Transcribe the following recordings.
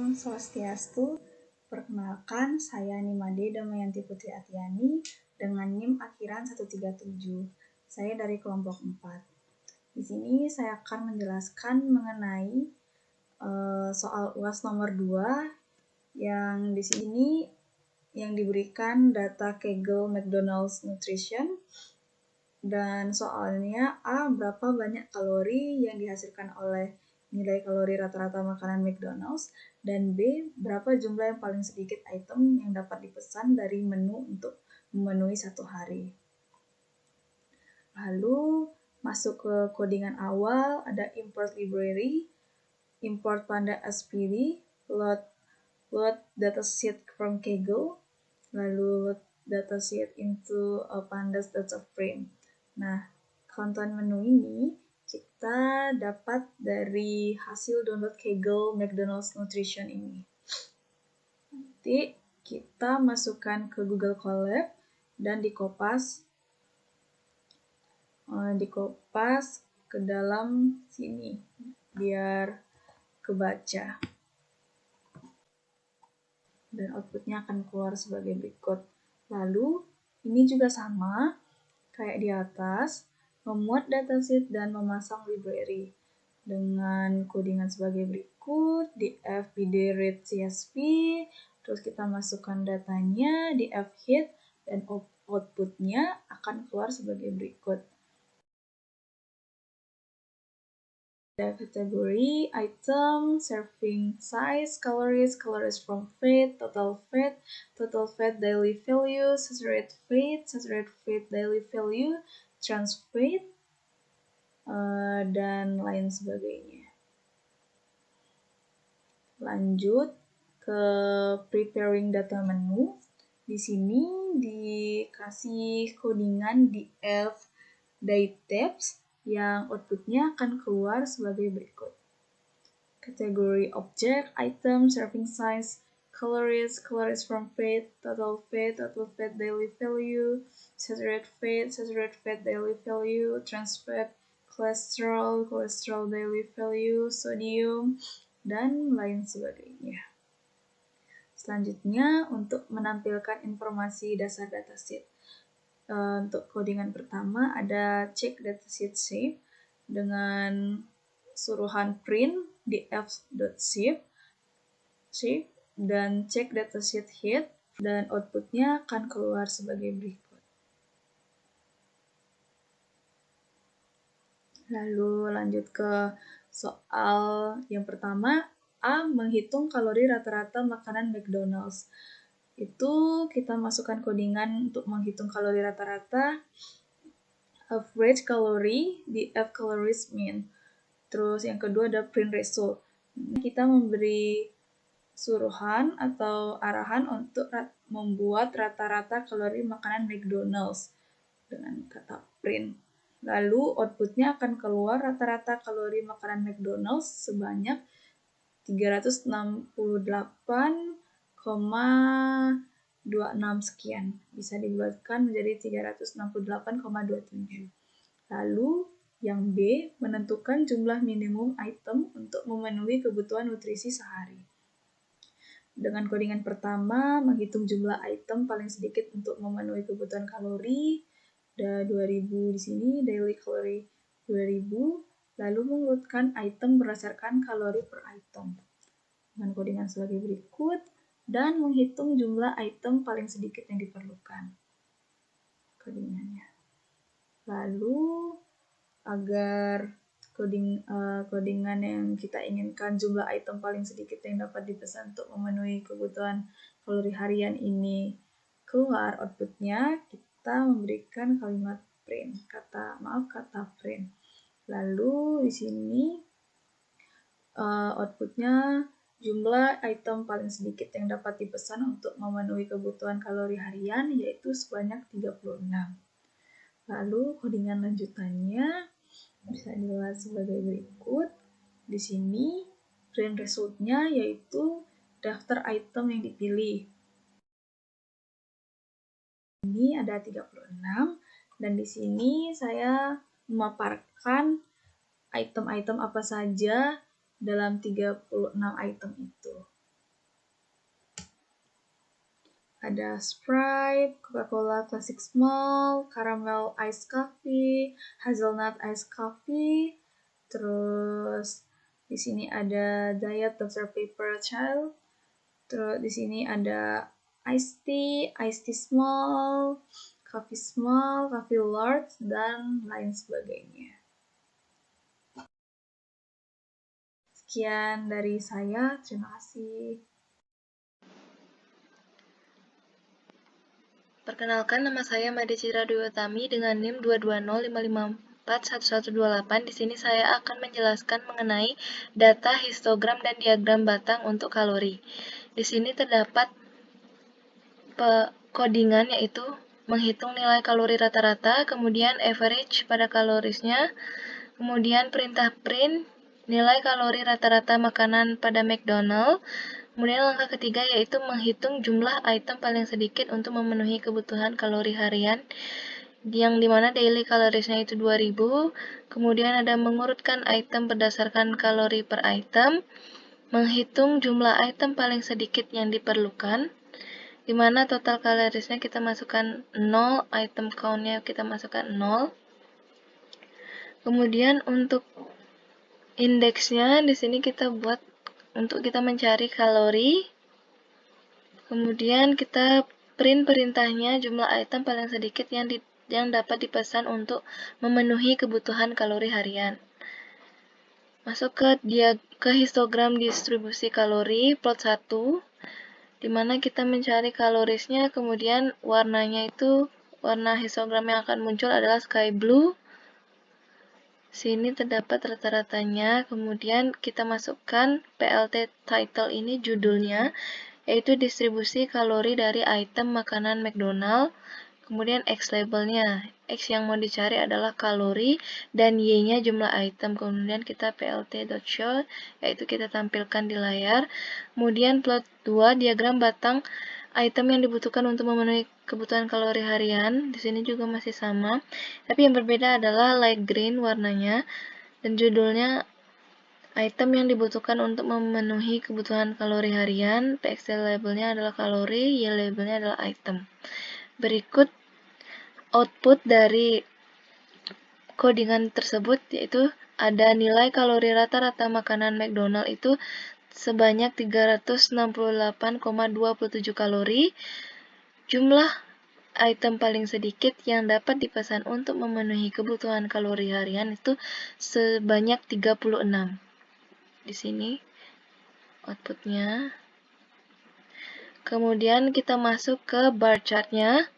Om Swastiastu. Perkenalkan, saya Nimade Damayanti Putri Atiani dengan NIM akhiran 137. Saya dari kelompok 4. Di sini saya akan menjelaskan mengenai soal UAS nomor 2 yang di sini yang diberikan data Kegel McDonald's Nutrition, dan soalnya A, berapa banyak kalori yang dihasilkan oleh nilai kalori rata-rata makanan McDonald's, dan B, berapa jumlah yang paling sedikit item yang dapat dipesan dari menu untuk memenuhi satu hari. Lalu masuk ke codingan awal, ada import library, import Panda SPD, load datasheet from Kaggle, lalu load datasheet into pandas data frame. Nah, content menu ini kita dapat dari hasil download Kaggle McDonald's Nutrition ini. Nanti kita masukkan ke Google Colab dan dikopas ke dalam sini biar kebaca. Dan outputnya akan keluar sebagai berikut. Lalu, ini juga sama, kayak di atas, memuat datasheet dan memasang library. Dengan codingan sebagai berikut, di fpd read csv, terus kita masukkan datanya di fhit, dan outputnya akan keluar sebagai berikut. Ada kategori, item, serving size, calories from fat, total fat daily value, saturated fat daily value, trans fat, dan lain sebagainya. Lanjut ke preparing data menu. Di sini dikasih codingan di F date tabs yang outputnya akan keluar sebagai berikut. Kategori object, item, serving size, calories from fat, total fat daily value, saturated fat daily value, trans fat, cholesterol daily value, sodium, dan lain sebagainya. Selanjutnya, untuk menampilkan informasi dasar datasheet. Untuk codingan pertama ada check datasheet shape dengan suruhan print di f.shape dan check datasheet head, dan outputnya akan keluar sebagai berikut. Lalu lanjut ke soal yang pertama, A, menghitung kalori rata-rata makanan McDonald's. Itu kita masukkan codingan untuk menghitung kalori rata-rata, average kalori di F calories mean. Terus yang kedua ada print result. Kita memberi suruhan atau arahan untuk membuat rata-rata kalori makanan McDonald's dengan kata print. Lalu outputnya akan keluar rata-rata kalori makanan McDonald's sebanyak 368,26 sekian. Bisa dibulatkan menjadi 368,27. Lalu yang B, menentukan jumlah minimum item untuk memenuhi kebutuhan nutrisi sehari. Dengan codingan pertama, menghitung jumlah item paling sedikit untuk memenuhi kebutuhan kalori, ada 2000 di sini, daily kalori 2000, lalu mengurutkan item berdasarkan kalori per item. Dengan codingan sebagai berikut, dan menghitung jumlah item paling sedikit yang diperlukan. Codingannya. Lalu, agar codingan yang kita inginkan jumlah item paling sedikit yang dapat dipesan untuk memenuhi kebutuhan kalori harian ini keluar outputnya, kita memberikan kalimat print, kata print. Lalu di sini outputnya jumlah item paling sedikit yang dapat dipesan untuk memenuhi kebutuhan kalori harian yaitu sebanyak 36. Lalu codingan lanjutannya bisa dilihat sebagai berikut. Di sini print resultnya yaitu daftar item yang dipilih. Ini ada 36, dan di sini saya memaparkan item-item apa saja dalam 36 item itu. Ada Sprite, Coca-Cola Classic Small, Caramel Ice Coffee, Hazelnut Ice Coffee, terus di sini ada Diet Dr. Pepper Child, terus di sini ada Iced Tea Small, Coffee Large, dan lain sebagainya. Sekian dari saya, terima kasih. Perkenalkan, nama saya Made Citra Dwi Utami dengan NIM 22055411128. Di sini saya akan menjelaskan mengenai data histogram dan diagram batang untuk kalori. Di sini terdapat kodingan, yaitu menghitung nilai kalori rata-rata, kemudian average pada kalorisnya, kemudian perintah print nilai kalori rata-rata makanan pada McDonald. Kemudian langkah ketiga yaitu menghitung jumlah item paling sedikit untuk memenuhi kebutuhan kalori harian, yang dimana daily kalorisnya itu 2000. Kemudian ada mengurutkan item berdasarkan kalori per item, menghitung jumlah item paling sedikit yang diperlukan, dimana total kalorisnya kita masukkan 0, item count-nya kita masukkan 0. Kemudian untuk indeksnya di sini kita buat untuk kita mencari kalori. Kemudian kita print perintahnya jumlah item paling sedikit yang dapat dipesan untuk memenuhi kebutuhan kalori harian. Masuk ke histogram distribusi kalori plot 1, di mana kita mencari kalorisnya, kemudian warnanya itu, warna histogram yang akan muncul adalah sky blue. Sini terdapat rata-ratanya, kemudian kita masukkan PLT title ini judulnya, yaitu distribusi kalori dari item makanan McDonald, kemudian X labelnya. X yang mau dicari adalah kalori, dan Y-nya jumlah item. Kemudian kita plt.show, yaitu kita tampilkan di layar. Kemudian plot 2, diagram batang item yang dibutuhkan untuk memenuhi kebutuhan kalori harian. Di sini juga masih sama, tapi yang berbeda adalah light green warnanya, dan judulnya item yang dibutuhkan untuk memenuhi kebutuhan kalori harian. PXL labelnya adalah kalori, Y labelnya adalah item. Berikut output dari codingan tersebut, yaitu ada nilai kalori rata-rata makanan McDonald itu sebanyak 368,27 kalori. Jumlah item paling sedikit yang dapat dipesan untuk memenuhi kebutuhan kalori harian itu sebanyak 36. Di sini outputnya. Kemudian kita masuk ke bar chartnya.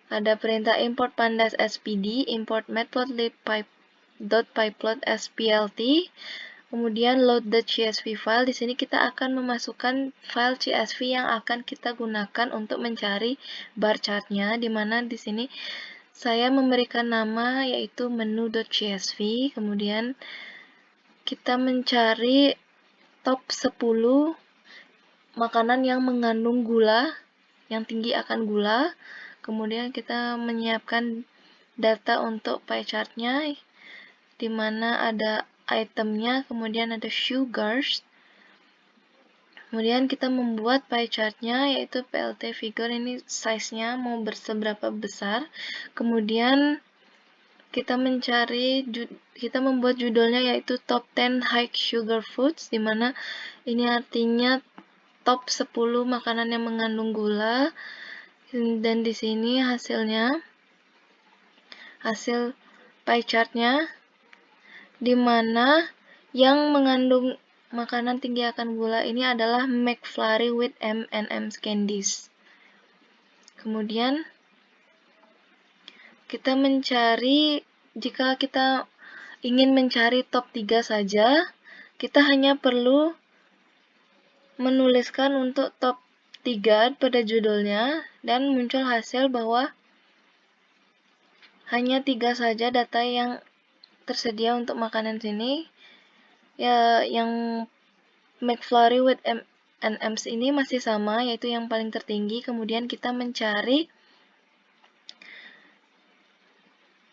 Ada perintah import pandas spd, import matplotlib.pyplot splt, kemudian load the csv file. Di sini kita akan memasukkan file csv yang akan kita gunakan untuk mencari bar chartnya, di mana di sini saya memberikan nama yaitu menu.csv. Kemudian kita mencari top 10 makanan yang mengandung gula, yang tinggi akan gula. Kemudian kita menyiapkan data untuk pie chart-nya, di mana ada itemnya, kemudian ada sugars. Kemudian kita membuat pie chart-nya, yaitu PLT figure, ini size-nya mau seberapa besar. Kemudian kita membuat judulnya yaitu top 10 high sugar foods, di mana ini artinya top 10 makanan yang mengandung gula. Dan di sini hasil pie chart-nya, di mana yang mengandung makanan tinggi akan gula ini adalah McFlurry with M&M's candies. Kemudian kita mencari, jika kita ingin mencari top 3 saja, kita hanya perlu menuliskan untuk top 3 pada judulnya, dan muncul hasil bahwa hanya 3 saja data yang tersedia untuk makanan sini. Ya, yang McFlurry with M&M's ini masih sama, yaitu yang paling tertinggi. Kemudian kita mencari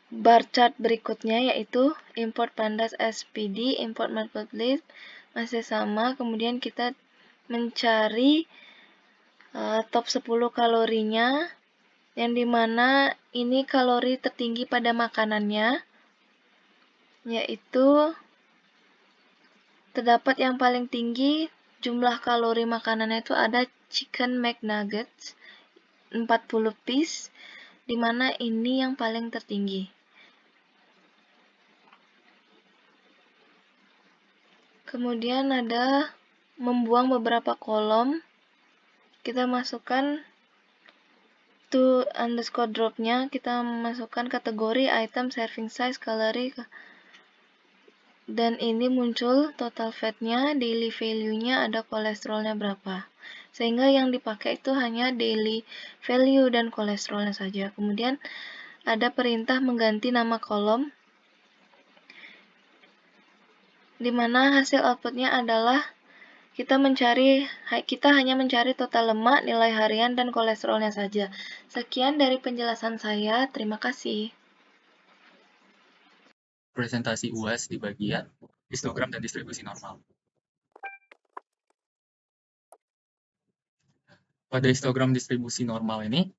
bar chart berikutnya, yaitu import pandas spd, import matplotlib, masih sama. Kemudian kita mencari top 10 kalorinya, yang dimana ini kalori tertinggi pada makanannya, yaitu terdapat yang paling tinggi jumlah kalori makanannya itu ada chicken McNuggets 40 piece, dimana ini yang paling tertinggi. Kemudian ada membuang beberapa kolom, kita masukkan to underscore dropnya, kita masukkan kategori item, serving size, kalori, dan ini muncul total fatnya, daily value-nya, ada kolesterolnya berapa. Sehingga yang dipakai itu hanya daily value dan kolesterolnya saja. Kemudian ada perintah mengganti nama kolom, di mana hasil outputnya adalah kita hanya mencari total lemak, nilai harian, dan kolesterolnya saja. Sekian dari penjelasan saya, terima kasih. Presentasi UAS di bagian histogram dan distribusi normal. Pada histogram distribusi normal ini,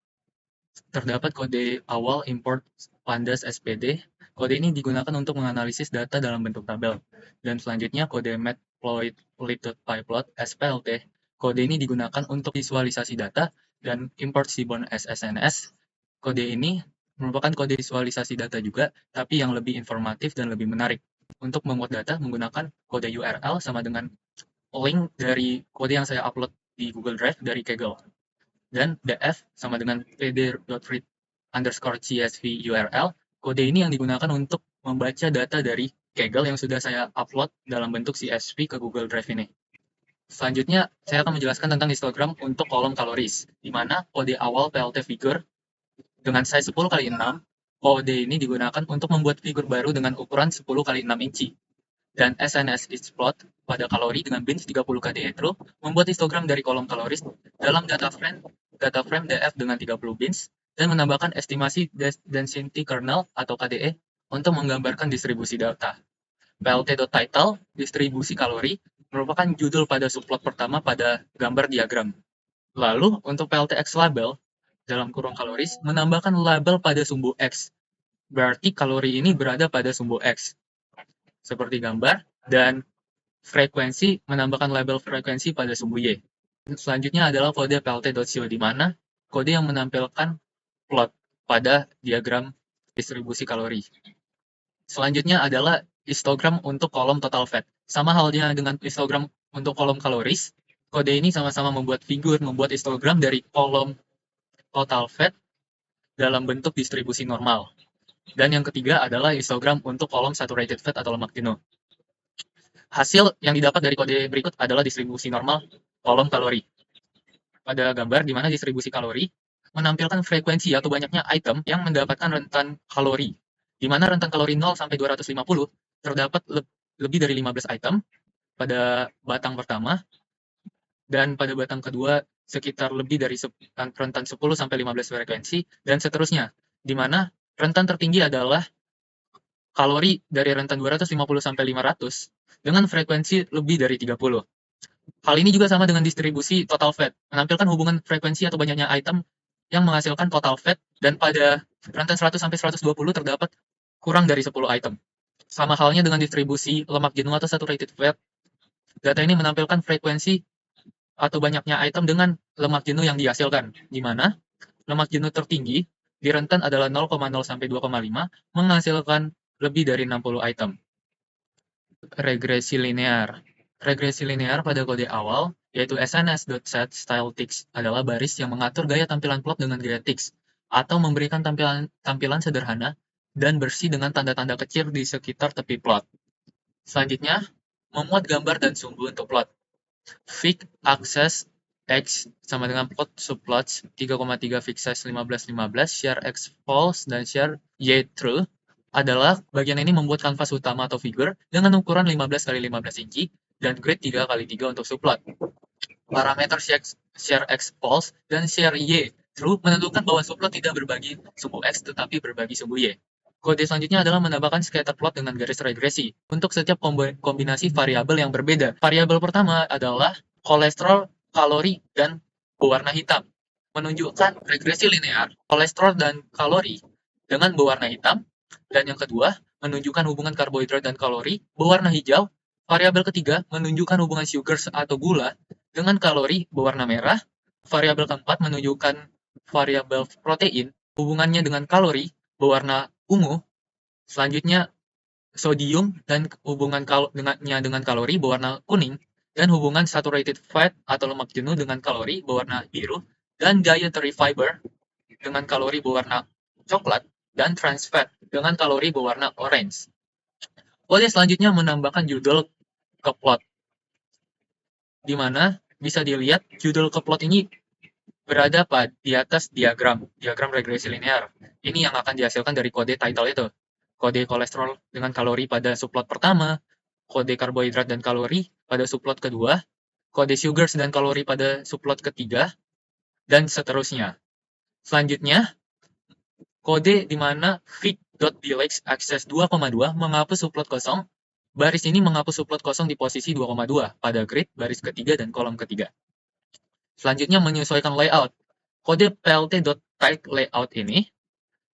terdapat kode awal import pandas SPD. Kode ini digunakan untuk menganalisis data dalam bentuk tabel. Dan selanjutnya kode matplotlib.pyplot SPLT. Kode ini digunakan untuk visualisasi data dan import seaborn SSNS. Kode ini merupakan kode visualisasi data juga, tapi yang lebih informatif dan lebih menarik. Untuk memuat data menggunakan kode URL sama dengan link dari kode yang saya upload di Google Drive dari Kaggle. Dan df sama dengan pd.read_csv URL. Kode ini yang digunakan untuk membaca data dari Kaggle yang sudah saya upload dalam bentuk CSV ke Google Drive ini. Selanjutnya, saya akan menjelaskan tentang histogram untuk kolom kaloris, di mana kode awal PLT figure dengan size 10 x 6, kode ini digunakan untuk membuat figur baru dengan ukuran 10 x 6 inci. Dan SNS is plot pada kalori dengan bins 30 kDe membuat histogram dari kolom kaloris dalam data frame DF dengan 30 bins dan menambahkan estimasi density kernel atau KDE untuk menggambarkan distribusi data. PLT.title, distribusi kalori, merupakan judul pada subplot pertama pada gambar diagram. Lalu, untuk PLTX label, dalam kurung kaloris, menambahkan label pada sumbu X. Berarti kalori ini berada pada sumbu X. Seperti gambar, dan frekuensi menambahkan label frekuensi pada sumbu Y. Selanjutnya adalah kode plt.show, di mana kode yang menampilkan plot pada diagram distribusi kalori. Selanjutnya adalah histogram untuk kolom total fat. Sama halnya dengan histogram untuk kolom kaloris, kode ini sama-sama membuat histogram dari kolom total fat dalam bentuk distribusi normal. Dan yang ketiga adalah histogram untuk kolom saturated fat atau lemak jenuh. Hasil yang didapat dari kode berikut adalah distribusi normal kolom kalori. Pada gambar di mana distribusi kalori menampilkan frekuensi atau banyaknya item yang mendapatkan rentan kalori, di mana rentan kalori 0 sampai 250 terdapat lebih dari 15 item pada batang pertama, dan pada batang kedua sekitar lebih dari rentan 10 sampai 15 frekuensi, dan seterusnya, di mana rentan tertinggi adalah kalori dari rentan 250 sampai 500 dengan frekuensi lebih dari 30. Hal ini juga sama dengan distribusi total fat, menampilkan hubungan frekuensi atau banyaknya item yang menghasilkan total fat, dan pada rentan 100 sampai 120 terdapat kurang dari 10 item. Sama halnya dengan distribusi lemak jenuh atau saturated fat, data ini menampilkan frekuensi atau banyaknya item dengan lemak jenuh yang dihasilkan, di mana lemak jenuh tertinggi di rentan adalah 0,0 sampai 2,5 menghasilkan lebih dari 60 item. Regresi linear. Regresi linear pada kode awal, yaitu SNS.setStyleTix, adalah baris yang mengatur gaya tampilan plot dengan gaya tix, atau memberikan tampilan sederhana dan bersih dengan tanda-tanda kecil di sekitar tepi plot. Selanjutnya, memuat gambar dan sumbu untuk plot. Fig access X sama dengan plot subplots 3,3 fig size 15-15, share X false, dan share Y true adalah bagian ini membuat kanvas utama atau figure dengan ukuran 15 x 15 inci dan grid 3 x 3 untuk subplot. Parameter share X false dan share Y true menentukan bahwa subplot tidak berbagi sumbu X tetapi berbagi sumbu Y. Kode selanjutnya adalah menambahkan scatter plot dengan garis regresi untuk setiap kombinasi variabel yang berbeda. Variabel pertama adalah kolesterol, kalori, dan berwarna hitam, menunjukkan regresi linear kolesterol dan kalori dengan berwarna hitam. Dan yang kedua, menunjukkan hubungan karbohidrat dan kalori berwarna hijau. Variabel ketiga menunjukkan hubungan sugars atau gula dengan kalori berwarna merah. Variabel keempat menunjukkan variabel protein hubungannya dengan kalori berwarna ungu. Selanjutnya sodium dan hubungan dengannya dengan kalori berwarna kuning, dan hubungan saturated fat atau lemak jenuh dengan kalori berwarna biru, dan dietary fiber dengan kalori berwarna coklat, dan trans fat dengan kalori berwarna orange. Kode selanjutnya menambahkan judul ke plot, di mana bisa dilihat judul ke plot ini berada di atas diagram regresi linear. Ini yang akan dihasilkan dari kode title itu. Kode kolesterol dengan kalori pada subplot pertama, kode karbohidrat dan kalori pada subplot kedua, kode sugars dan kalori pada subplot ketiga, dan seterusnya. Selanjutnya, kode di mana fit.delex access 2,2 menghapus subplot kosong. Baris ini menghapus subplot kosong di posisi 2,2 pada grid baris ketiga dan kolom ketiga. Selanjutnya, menyesuaikan layout. Kode plt.type layout ini,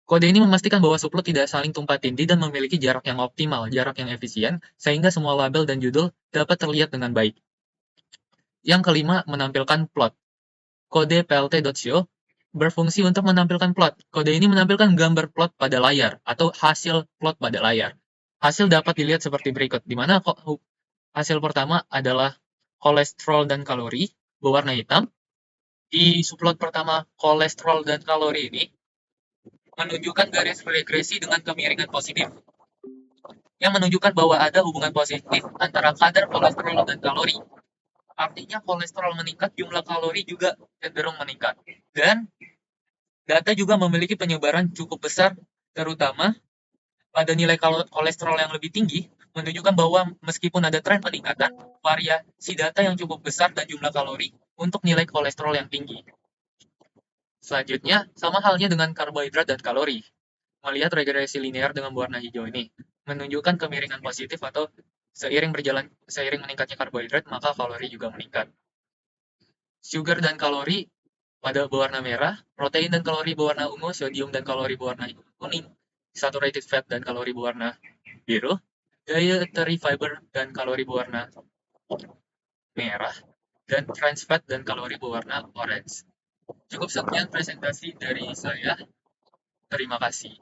kode ini memastikan bahwa subplot tidak saling tumpang tindih dan memiliki jarak yang optimal, jarak yang efisien, sehingga semua label dan judul dapat terlihat dengan baik. Yang kelima, menampilkan plot. Kode plt.show berfungsi untuk menampilkan plot. Kode ini menampilkan gambar plot pada layar atau hasil plot pada layar. Hasil dapat dilihat seperti berikut, di mana hasil pertama adalah kolesterol dan kalori berwarna hitam. Di subplot pertama, kolesterol dan kalori ini menunjukkan garis regresi dengan kemiringan positif, yang menunjukkan bahwa ada hubungan positif antara kadar kolesterol dan kalori. Artinya kolesterol meningkat, jumlah kalori juga cenderung meningkat. Dan data juga memiliki penyebaran cukup besar, terutama pada nilai kolesterol yang lebih tinggi, menunjukkan bahwa meskipun ada tren peningkatan, variasi data yang cukup besar dan jumlah kalori untuk nilai kolesterol yang tinggi. Selanjutnya, sama halnya dengan karbohidrat dan kalori. Melihat regresi linear dengan warna hijau ini, menunjukkan kemiringan positif atau seiring meningkatnya karbohidrat, maka kalori juga meningkat. Sugar dan kalori pada berwarna merah, protein dan kalori berwarna ungu, sodium dan kalori berwarna kuning, saturated fat dan kalori berwarna biru, dietary fiber dan kalori berwarna merah, dan trans fat dan kalori berwarna orange. Cukup sekian presentasi dari saya. Terima kasih.